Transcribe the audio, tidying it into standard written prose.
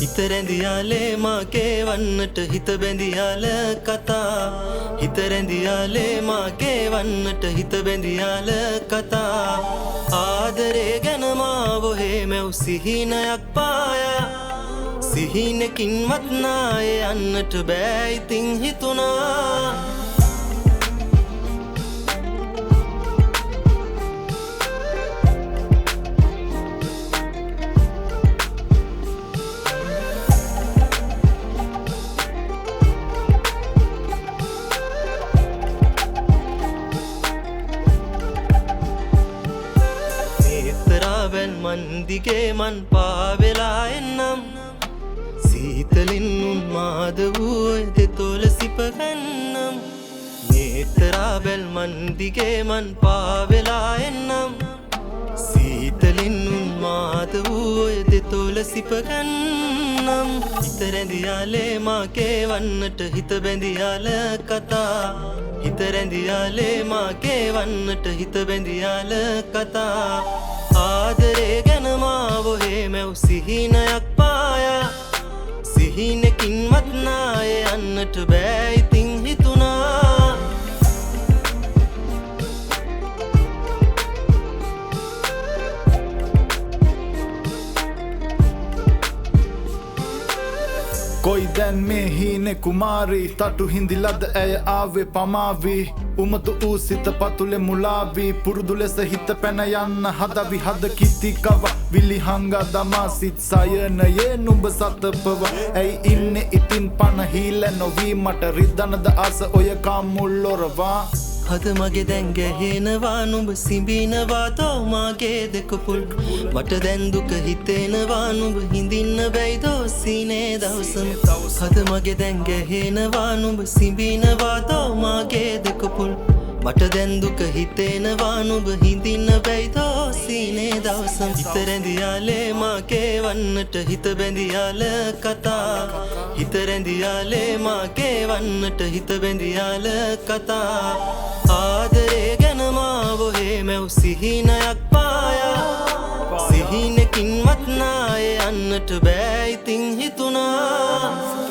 හිත රැඳියාලේ මාගේ වන්නට හිත බැඳියාල කතා හිත රැඳියාලේ මාගේ වන්නට හිත බැඳියාල කතා ආදරේ ගැන මාව හේමැව් සිහිනයක් පායා සිහිනකින්වත් නායේ යන්නට බෑ ඉතින් හිතුණා මන්දිගේ මන් පාවෙලා එන්නම් සීතලින් උන්මාද වූ දෙතොල සිපගන්නම් නේතරාබැල් මන්දිගේ මන් පාවෙලා එන්නම් සීතලින් උන්මාද වූ දෙතොල සිපගන්නම් හිත රැඳියාලේ මාගේ වන්නට හිත බැඳියාල කතා හිත රැඳියාලේ මාගේ වන්නට හිත බැඳියාල කතා ආදරේ ගැන මාව හේමැව් සිහිනයක් පායා සිහිනකින්වත් නායේ යන්නට බෑ ඉතින් හිතුණා කොයි දැන් මේ හීනේ කුමාරී තටු හිඳිලද ඇය ආවේ පමාවී උමතු වූ සිත පතුලේ මුලාවී පුරුදු ලෙස හිත පැන යන්න හදවි හද කිතිකව විලි හංගා දමා සිත් සයනයේ නුඹ සතපව ඇයි ඉන්නේ ඉතින් පන හීල නොවී මට රිදනද ආස ඔය කාමුල්ලොරවා හද මගේ දැන් ගැහෙනවා නුඹ සිඹිනවා තෝ මාගේ දෙකපුල් මට දැන් දුක හිතෙනවා නුඹ හිඳින්න බැයි දෝ සීනේ දවසම හද මගේ දැන් ගැහෙනවා නුඹ සිඹිනවා තෝ මාගේ දෙකපුල් මට දැන් දුක හිතෙනවා නුඹ හිඳින්න බැයි දෝ සීනේ දවසම හිත රැඳියාලේ මාගේ වන්නට හිත බැඳියාල කතා හිත රැඳියාලේ මාගේ වන්නට හිත බැඳියාල කතා ආදරේ ගැන මාව හේමැව් සිහිනයක් පායා සිහිනකින්වත් නායේ යන්නට බෑ ඉතින් හිතුණා